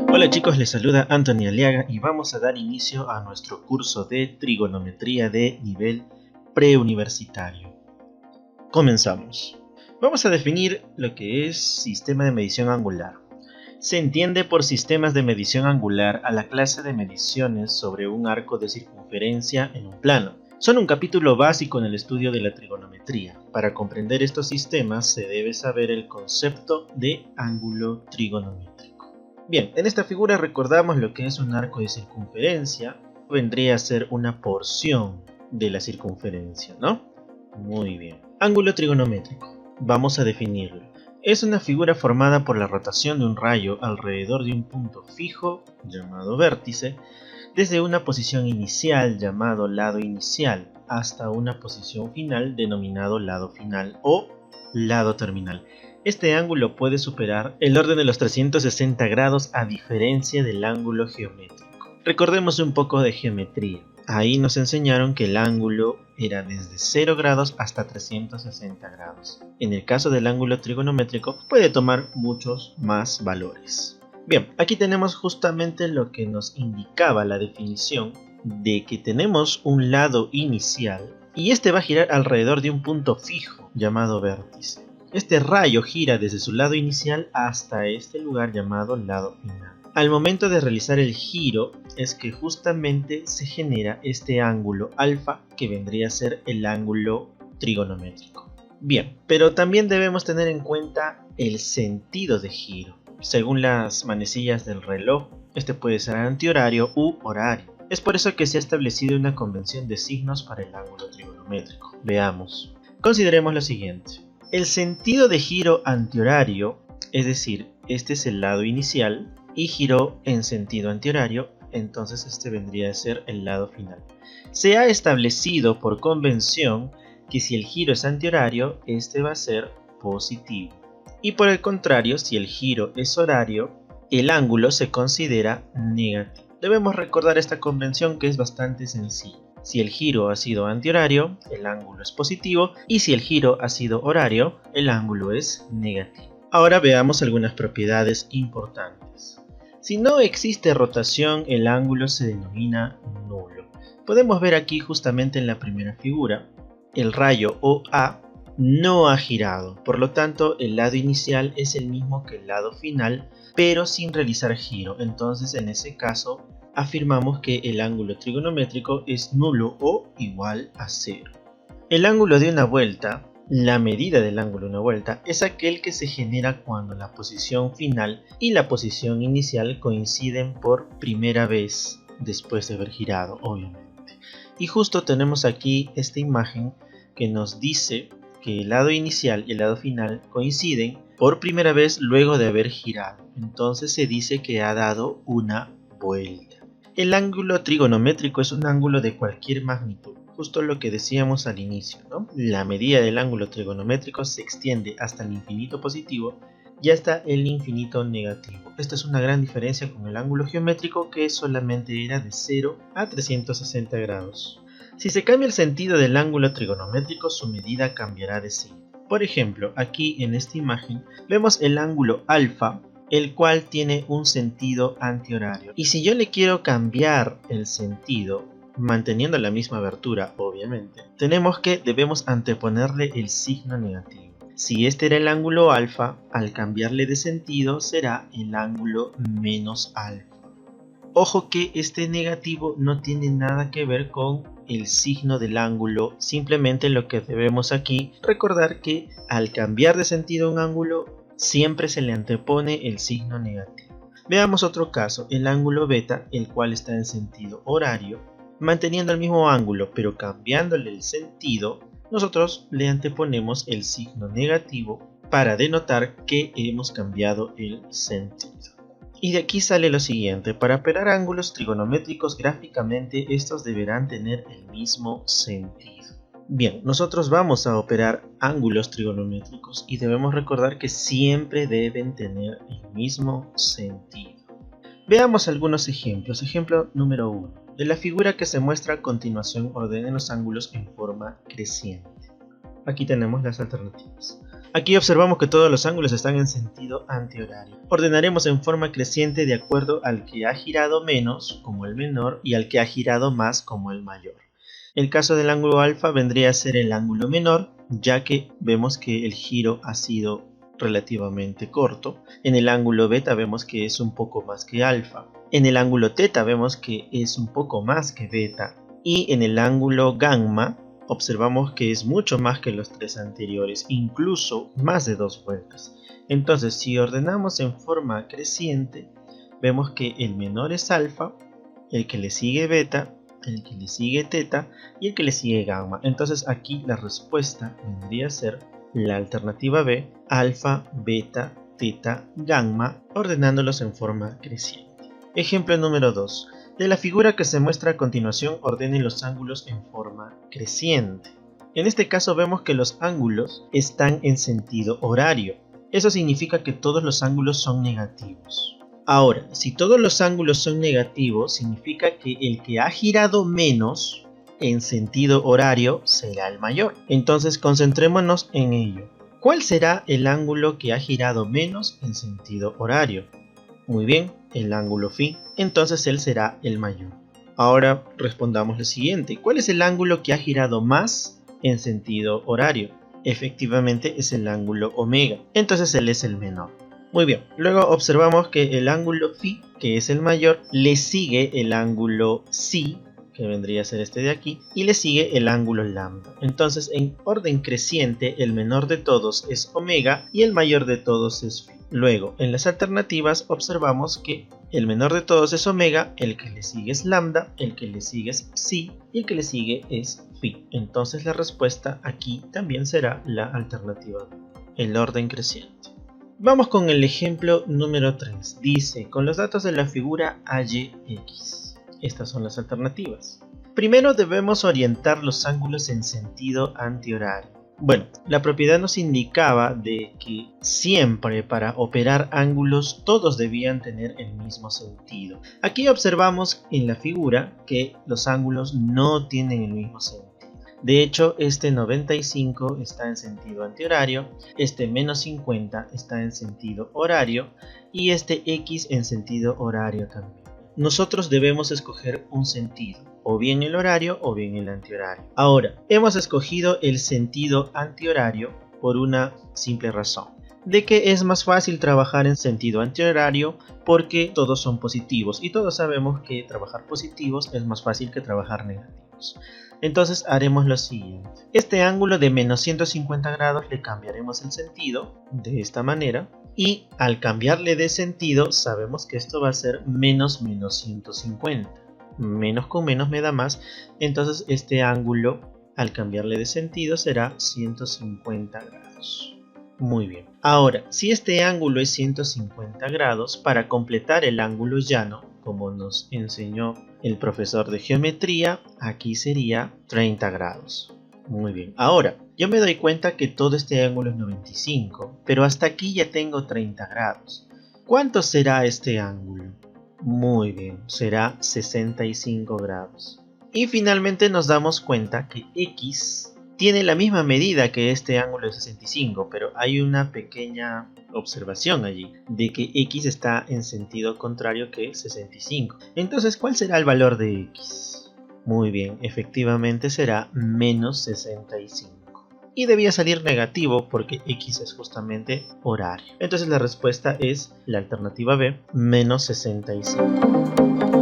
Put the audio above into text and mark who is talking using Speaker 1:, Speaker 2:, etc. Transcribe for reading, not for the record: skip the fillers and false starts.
Speaker 1: Hola chicos, les saluda Anthony Aliaga y vamos a dar inicio a nuestro curso de trigonometría de nivel preuniversitario. Comenzamos. Vamos a definir lo que es sistema de medición angular. Se entiende por sistemas de medición angular a la clase de mediciones sobre un arco de circunferencia en un plano. Son un capítulo básico en el estudio de la trigonometría. Para comprender estos sistemas se debe saber el concepto de ángulo trigonométrico. Bien, en esta figura recordamos lo que es un arco de circunferencia. Vendría a ser una porción de la circunferencia, ¿no? Muy bien. Ángulo trigonométrico. Vamos a definirlo. Es una figura formada por la rotación de un rayo alrededor de un punto fijo, llamado vértice, desde una posición inicial, llamado lado inicial, hasta una posición final, denominado lado final o lado terminal. Este ángulo puede superar el orden de los 360 grados a diferencia del ángulo geométrico. Recordemos un poco de geometría. Ahí nos enseñaron que el ángulo era desde 0 grados hasta 360 grados. En el caso del ángulo trigonométrico puede tomar muchos más valores. Bien, aquí tenemos justamente lo que nos indicaba la definición de que tenemos un lado inicial y este va a girar alrededor de un punto fijo llamado vértice. Este rayo gira desde su lado inicial hasta este lugar llamado lado final. Al momento de realizar el giro es que justamente se genera este ángulo alfa que vendría a ser el ángulo trigonométrico. Bien, pero también debemos tener en cuenta el sentido de giro. Según las manecillas del reloj, este puede ser antihorario u horario. Es por eso que se ha establecido una convención de signos para el ángulo trigonométrico. Veamos. Consideremos lo siguiente. El sentido de giro antihorario, es decir, este es el lado inicial y giró en sentido antihorario, entonces este vendría a ser el lado final. Se ha establecido por convención que si el giro es antihorario, este va a ser positivo. Y por el contrario, si el giro es horario, el ángulo se considera negativo. Debemos recordar esta convención que es bastante sencilla. Si el giro ha sido antihorario, el ángulo es positivo, y si el giro ha sido horario, el ángulo es negativo. Ahora veamos algunas propiedades importantes. Si no existe rotación, el ángulo se denomina nulo. Podemos ver aquí justamente en la primera figura, el rayo OA no ha girado, por lo tanto el lado inicial es el mismo que el lado final, pero sin realizar giro. Entonces en ese caso afirmamos que el ángulo trigonométrico es nulo o igual a 0. El ángulo de una vuelta, la medida del ángulo de una vuelta, es aquel que se genera cuando la posición final y la posición inicial coinciden por primera vez después de haber girado, obviamente. Y justo tenemos aquí esta imagen que nos dice que el lado inicial y el lado final coinciden por primera vez luego de haber girado. Entonces se dice que ha dado una vuelta. El ángulo trigonométrico es un ángulo de cualquier magnitud, justo lo que decíamos al inicio, ¿no? La medida del ángulo trigonométrico se extiende hasta el infinito positivo y hasta el infinito negativo. Esta es una gran diferencia con el ángulo geométrico que solamente era de 0 a 360 grados. Si se cambia el sentido del ángulo trigonométrico, su medida cambiará de signo. Por ejemplo, aquí en esta imagen vemos el ángulo alfa, el cual tiene un sentido antihorario. Y si yo le quiero cambiar el sentido, manteniendo la misma abertura, obviamente, debemos anteponerle el signo negativo. Si este era el ángulo alfa, al cambiarle de sentido será el ángulo menos alfa. Ojo que este negativo no tiene nada que ver con el signo del ángulo, simplemente lo que debemos aquí recordar que al cambiar de sentido un ángulo, siempre se le antepone el signo negativo. Veamos otro caso, el ángulo beta, el cual está en sentido horario, manteniendo el mismo ángulo pero cambiándole el sentido, nosotros le anteponemos el signo negativo para denotar que hemos cambiado el sentido. Y de aquí sale lo siguiente, para operar ángulos trigonométricos gráficamente estos deberán tener el mismo sentido. Bien, nosotros vamos a operar ángulos trigonométricos y debemos recordar que siempre deben tener el mismo sentido. Veamos algunos ejemplos. Ejemplo número 1. De la figura que se muestra a continuación, ordenen los ángulos en forma creciente. Aquí tenemos las alternativas. Aquí observamos que todos los ángulos están en sentido antihorario. Ordenaremos en forma creciente de acuerdo al que ha girado menos, como el menor, y al que ha girado más, como el mayor. El caso del ángulo alfa vendría a ser el ángulo menor, ya que vemos que el giro ha sido relativamente corto. En el ángulo beta vemos que es un poco más que alfa. En el ángulo teta vemos que es un poco más que beta. Y en el ángulo gamma observamos que es mucho más que los tres anteriores, incluso más de 2 vueltas. Entonces, si ordenamos en forma creciente, vemos que el menor es alfa, el que le sigue beta, el que le sigue teta y el que le sigue gamma. Entonces aquí la respuesta vendría a ser la alternativa B, alfa, beta, teta, gamma, ordenándolos en forma creciente. Ejemplo número 2. De la figura que se muestra a continuación, ordenen los ángulos en forma creciente. En este caso vemos que los ángulos están en sentido horario. Eso significa que todos los ángulos son negativos. Ahora, si todos los ángulos son negativos, significa que el que ha girado menos en sentido horario será el mayor. Entonces concentrémonos en ello. ¿Cuál será el ángulo que ha girado menos en sentido horario? Muy bien, el ángulo phi. Entonces él será el mayor. Ahora respondamos lo siguiente. ¿Cuál es el ángulo que ha girado más en sentido horario? Efectivamente es el ángulo omega. Entonces él es el menor. Muy bien, luego observamos que el ángulo phi, que es el mayor, le sigue el ángulo psi, que vendría a ser este de aquí, y le sigue el ángulo lambda. Entonces, en orden creciente, el menor de todos es omega y el mayor de todos es phi. Luego, en las alternativas observamos que el menor de todos es omega, el que le sigue es lambda, el que le sigue es psi y el que le sigue es phi. Entonces la respuesta aquí también será la alternativa B, el orden creciente. Vamos con el ejemplo número 3. Dice, con los datos de la figura AYX. Estas son las alternativas. Primero debemos orientar los ángulos en sentido antihorario. Bueno, la propiedad nos indicaba de que siempre para operar ángulos todos debían tener el mismo sentido. Aquí observamos en la figura que los ángulos no tienen el mismo sentido. De hecho, este 95 está en sentido antihorario, este menos 50 está en sentido horario y este X en sentido horario también. Nosotros debemos escoger un sentido, o bien el horario o bien el antihorario. Ahora, hemos escogido el sentido antihorario por una simple razón, de que es más fácil trabajar en sentido antihorario porque todos son positivos y todos sabemos que trabajar positivos es más fácil que trabajar negativos. Entonces haremos lo siguiente. Este ángulo de menos 150 grados le cambiaremos el sentido de esta manera. Y al cambiarle de sentido sabemos que esto va a ser menos 150. Menos con menos me da más. Entonces este ángulo al cambiarle de sentido será 150 grados. Muy bien. Ahora, si este ángulo es 150 grados, para completar el ángulo llano, como nos enseñó el profesor de geometría, aquí sería 30 grados. Muy bien. Ahora, yo me doy cuenta que todo este ángulo es 95, pero hasta aquí ya tengo 30 grados. ¿Cuánto será este ángulo? Muy bien, será 65 grados. Y finalmente nos damos cuenta que X tiene la misma medida que este ángulo de 65, pero hay una pequeña observación allí, de que X está en sentido contrario que 65. Entonces, ¿cuál será el valor de X? Muy bien, efectivamente será menos 65. Y debía salir negativo porque X es justamente horario. Entonces la respuesta es la alternativa B, menos 65.